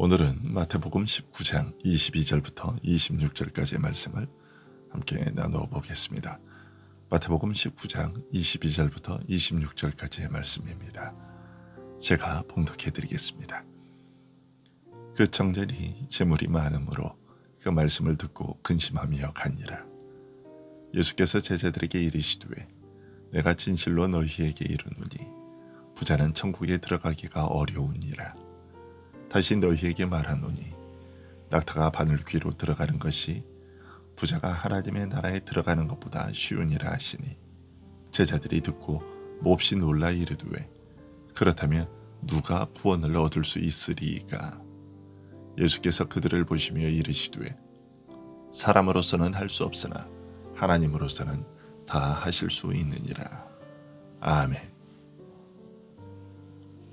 오늘은 마태복음 19장 22절부터 26절까지의 말씀을 함께 나누어 보겠습니다. 마태복음 19장 22절부터 26절까지의 말씀입니다. 제가 봉독해 드리겠습니다. 그 청년이 재물이 많음으로 그 말씀을 듣고 근심하며 가니라. 예수께서 제자들에게 이르시되 내가 진실로 너희에게 이르노니 부자는 천국에 들어가기가 어려우니라. 다시 너희에게 말하노니 낙타가 바늘 귀로 들어가는 것이 부자가 하나님의 나라에 들어가는 것보다 쉬우니라 하시니 제자들이 듣고 몹시 놀라 이르되 그렇다면 누가 구원을 얻을 수 있으리이까. 예수께서 그들을 보시며 이르시되 사람으로서는 할 수 없으나 하나님으로서는 다 하실 수 있느니라. 아멘.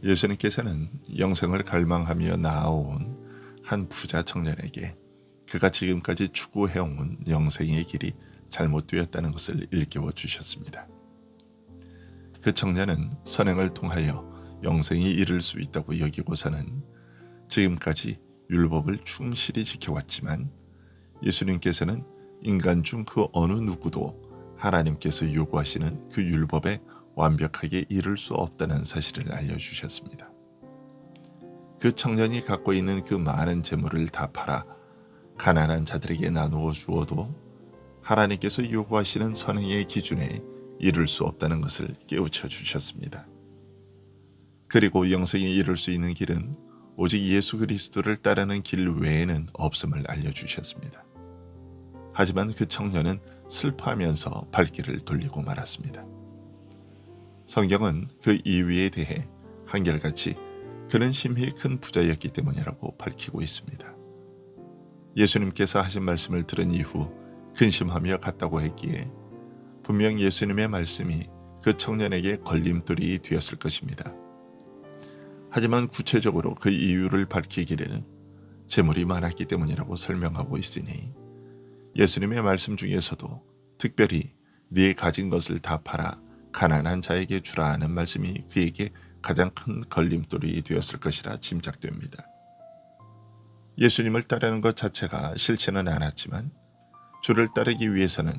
예수님께서는 영생을 갈망하며 나아온 한 부자 청년에게 그가 지금까지 추구해온 영생의 길이 잘못되었다는 것을 일깨워 주셨습니다. 그 청년은 선행을 통하여 영생이 이를 수 있다고 여기고서는 지금까지 율법을 충실히 지켜왔지만 예수님께서는 인간 중 그 어느 누구도 하나님께서 요구하시는 그 율법에 완벽하게 이룰 수 없다는 사실을 알려주셨습니다. 그 청년이 갖고 있는 그 많은 재물을 다 팔아 가난한 자들에게 나누어 주어도 하나님께서 요구하시는 선행의 기준에 이룰 수 없다는 것을 깨우쳐 주셨습니다. 그리고 영생에 이룰 수 있는 길은 오직 예수 그리스도를 따르는 길 외에는 없음을 알려주셨습니다. 하지만 그 청년은 슬퍼하면서 발길을 돌리고 말았습니다. 성경은 그 이유에 대해 한결같이 그는 심히 큰 부자였기 때문이라고 밝히고 있습니다. 예수님께서 하신 말씀을 들은 이후 근심하며 갔다고 했기에 분명 예수님의 말씀이 그 청년에게 걸림돌이 되었을 것입니다. 하지만 구체적으로 그 이유를 밝히기를 재물이 많았기 때문이라고 설명하고 있으니 예수님의 말씀 중에서도 특별히 네 가진 것을 다 팔아 가난한 자에게 주라 하는 말씀이 그에게 가장 큰 걸림돌이 되었을 것이라 짐작됩니다. 예수님을 따르는 것 자체가 싫지는 않았지만 주를 따르기 위해서는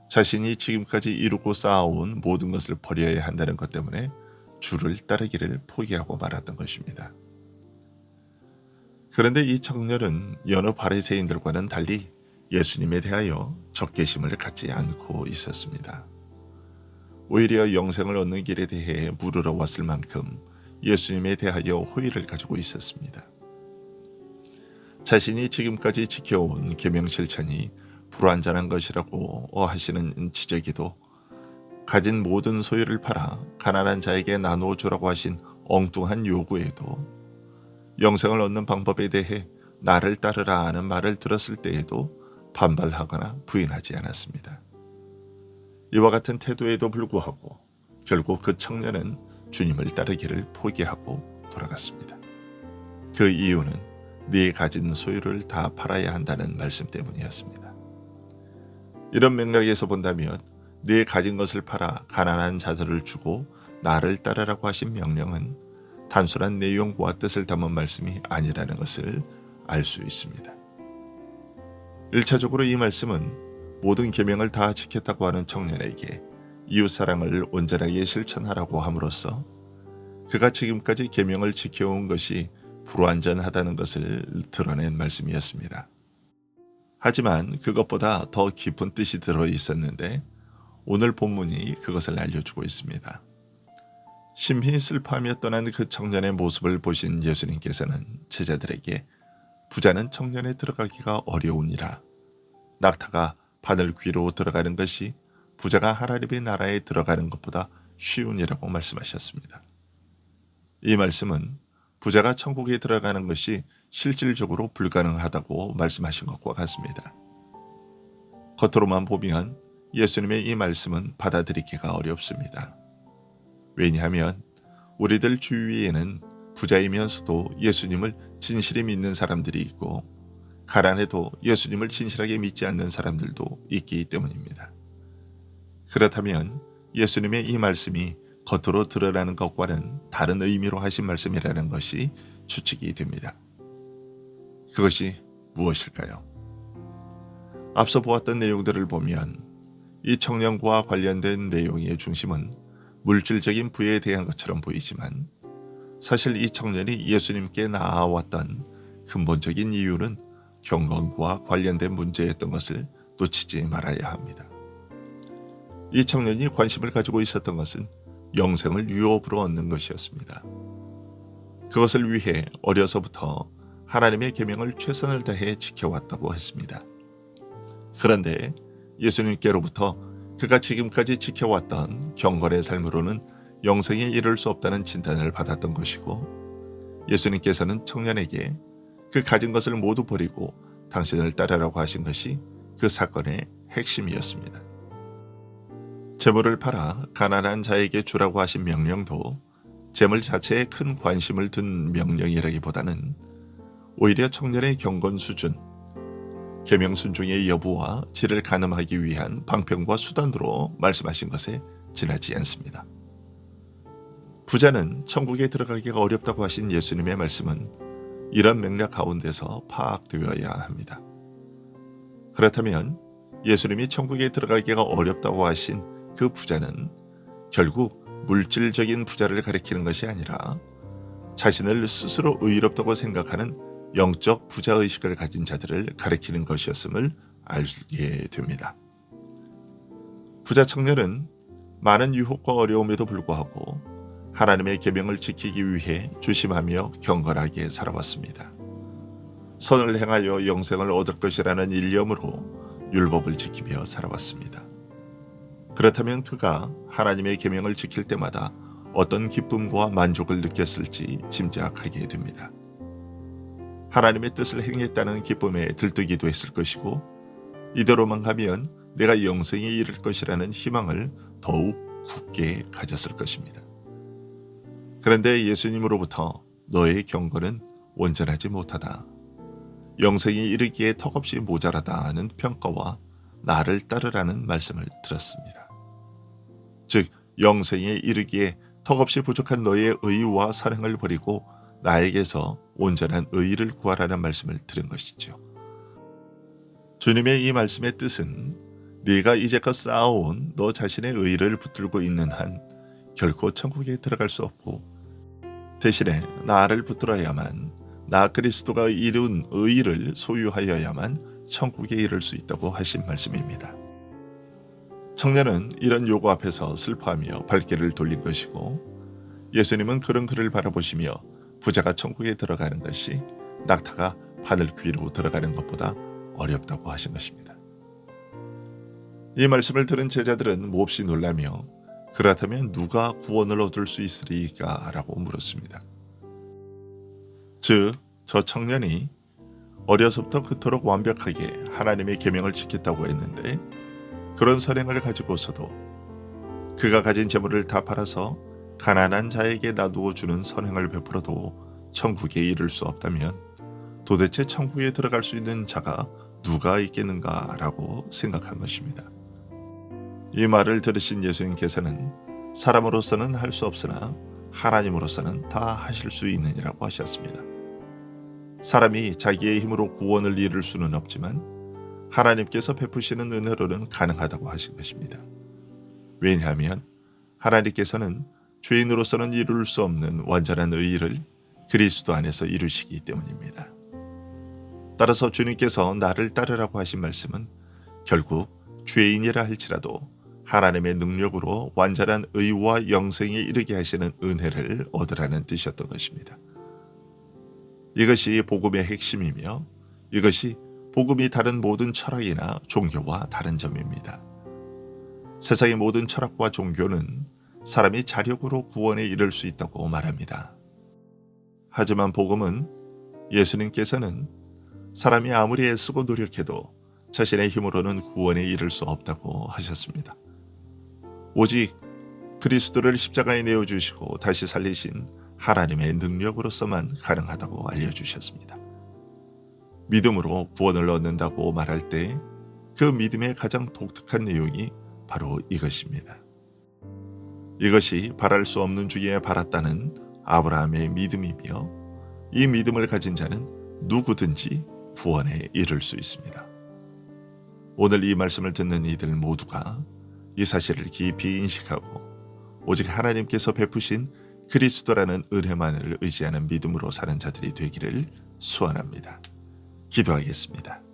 자신이 지금까지 이루고 쌓아온 모든 것을 버려야 한다는 것 때문에 주를 따르기를 포기하고 말았던 것입니다. 그런데 이 청년은 여느 바리새인들과는 달리 예수님에 대하여 적개심을 갖지 않고 있었습니다. 오히려 영생을 얻는 길에 대해 물으러 왔을 만큼 예수님에 대하여 호의를 가지고 있었습니다. 자신이 지금까지 지켜온 계명 실천이 불완전한 것이라고 하시는 지적에도 가진 모든 소유를 팔아 가난한 자에게 나누어 주라고 하신 엉뚱한 요구에도 영생을 얻는 방법에 대해 나를 따르라 하는 말을 들었을 때에도 반발하거나 부인하지 않았습니다. 이와 같은 태도에도 불구하고 결국 그 청년은 주님을 따르기를 포기하고 돌아갔습니다. 그 이유는 네 가진 소유를 다 팔아야 한다는 말씀 때문이었습니다. 이런 맥락에서 본다면 네 가진 것을 팔아 가난한 자들을 주고 나를 따르라고 하신 명령은 단순한 내용과 뜻을 담은 말씀이 아니라는 것을 알 수 있습니다. 1차적으로 이 말씀은 모든 계명을 다 지켰다고 하는 청년에게 이웃사랑을 온전하게 실천하라고 함으로써 그가 지금까지 계명을 지켜온 것이 불완전하다는 것을 드러낸 말씀이었습니다. 하지만 그것보다 더 깊은 뜻이 들어 있었는데 오늘 본문이 그것을 알려주고 있습니다. 심히 슬퍼하며 떠난 그 청년의 모습을 보신 예수님께서는 제자들에게 부자는 청년에 들어가기가 어려우니라. 낙타가 바늘 귀로 들어가는 것이 부자가 하나님의 나라에 들어가는 것보다 쉬우니라고 말씀하셨습니다. 이 말씀은 부자가 천국에 들어가는 것이 실질적으로 불가능하다고 말씀하신 것과 같습니다. 겉으로만 보면 예수님의 이 말씀은 받아들이기가 어렵습니다. 왜냐하면 우리들 주위에는 부자이면서도 예수님을 진실히 믿는 사람들이 있고 가난해도 예수님을 진실하게 믿지 않는 사람들도 있기 때문입니다. 그렇다면 예수님의 이 말씀이 겉으로 드러나는 것과는 다른 의미로 하신 말씀이라는 것이 추측이 됩니다. 그것이 무엇일까요? 앞서 보았던 내용들을 보면 이 청년과 관련된 내용의 중심은 물질적인 부에 대한 것처럼 보이지만 사실 이 청년이 예수님께 나아왔던 근본적인 이유는 경건과 관련된 문제였던 것을 놓치지 말아야 합니다. 이 청년이 관심을 가지고 있었던 것은 영생을 유업으로 얻는 것이었습니다. 그것을 위해 어려서부터 하나님의 계명을 최선을 다해 지켜왔다고 했습니다. 그런데 예수님께로부터 그가 지금까지 지켜왔던 경건의 삶으로는 영생에 이를 수 없다는 진단을 받았던 것이고, 예수님께서는 청년에게 그 가진 것을 모두 버리고 당신을 따르라고 하신 것이 그 사건의 핵심이었습니다. 재물을 팔아 가난한 자에게 주라고 하신 명령도 재물 자체에 큰 관심을 둔 명령이라기보다는 오히려 청년의 경건 수준, 계명 순종의 여부와 질을 가늠하기 위한 방편과 수단으로 말씀하신 것에 지나지 않습니다. 부자는 천국에 들어가기가 어렵다고 하신 예수님의 말씀은 이런 맥락 가운데서 파악되어야 합니다. 그렇다면 예수님이 천국에 들어가기가 어렵다고 하신 그 부자는 결국 물질적인 부자를 가리키는 것이 아니라 자신을 스스로 의롭다고 생각하는 영적 부자의식을 가진 자들을 가리키는 것이었음을 알게 됩니다. 부자 청년은 많은 유혹과 어려움에도 불구하고 하나님의 계명을 지키기 위해 조심하며 경건하게 살아왔습니다. 선을 행하여 영생을 얻을 것이라는 일념으로 율법을 지키며 살아왔습니다. 그렇다면 그가 하나님의 계명을 지킬 때마다 어떤 기쁨과 만족을 느꼈을지 짐작하게 됩니다. 하나님의 뜻을 행했다는 기쁨에 들뜨기도 했을 것이고, 이대로만 가면 내가 영생에 이를 것이라는 희망을 더욱 굳게 가졌을 것입니다. 그런데 예수님으로부터 너의 경건은 온전하지 못하다, 영생에 이르기에 턱없이 모자라다 하는 평가와 나를 따르라는 말씀을 들었습니다. 즉 영생에 이르기에 턱없이 부족한 너의 의와 선행을 버리고 나에게서 온전한 의를 구하라는 말씀을 들은 것이죠. 주님의 이 말씀의 뜻은 네가 이제껏 쌓아온 너 자신의 의를 붙들고 있는 한 결코 천국에 들어갈 수 없고, 대신에 나를 붙들어야만, 나 그리스도가 이룬 의를 소유하여야만 천국에 이를 수 있다고 하신 말씀입니다. 청년은 이런 요구 앞에서 슬퍼하며 발길을 돌린 것이고, 예수님은 그런 그를 바라보시며 부자가 천국에 들어가는 것이 낙타가 바늘 귀로 들어가는 것보다 어렵다고 하신 것입니다. 이 말씀을 들은 제자들은 몹시 놀라며 그렇다면 누가 구원을 얻을 수 있으리까? 라고 물었습니다. 즉, 저 청년이 어려서부터 그토록 완벽하게 하나님의 계명을 지켰다고 했는데, 그런 선행을 가지고서도 그가 가진 재물을 다 팔아서 가난한 자에게 놔두어 주는 선행을 베풀어도 천국에 이를 수 없다면 도대체 천국에 들어갈 수 있는 자가 누가 있겠는가라고 생각한 것입니다. 이 말을 들으신 예수님께서는 사람으로서는 할 수 없으나 하나님으로서는 다 하실 수 있느니라고 하셨습니다. 사람이 자기의 힘으로 구원을 이룰 수는 없지만 하나님께서 베푸시는 은혜로는 가능하다고 하신 것입니다. 왜냐하면 하나님께서는 죄인으로서는 이룰 수 없는 완전한 의를 그리스도 안에서 이루시기 때문입니다. 따라서 주님께서 나를 따르라고 하신 말씀은 결국 죄인이라 할지라도 하나님의 능력으로 완전한 의와 영생에 이르게 하시는 은혜를 얻으라는 뜻이었던 것입니다. 이것이 복음의 핵심이며 이것이 복음이 다른 모든 철학이나 종교와 다른 점입니다. 세상의 모든 철학과 종교는 사람이 자력으로 구원에 이를 수 있다고 말합니다. 하지만 복음은 예수님께서는 사람이 아무리 애쓰고 노력해도 자신의 힘으로는 구원에 이를 수 없다고 하셨습니다. 오직 그리스도를 십자가에 내어주시고 다시 살리신 하나님의 능력으로서만 가능하다고 알려주셨습니다. 믿음으로 구원을 얻는다고 말할 때 그 믿음의 가장 독특한 내용이 바로 이것입니다. 이것이 바랄 수 없는 중에 바랐다는 아브라함의 믿음이며, 이 믿음을 가진 자는 누구든지 구원에 이를 수 있습니다. 오늘 이 말씀을 듣는 이들 모두가 이 사실을 깊이 인식하고 오직 하나님께서 베푸신 그리스도라는 은혜만을 의지하는 믿음으로 사는 자들이 되기를 소원합니다. 기도하겠습니다.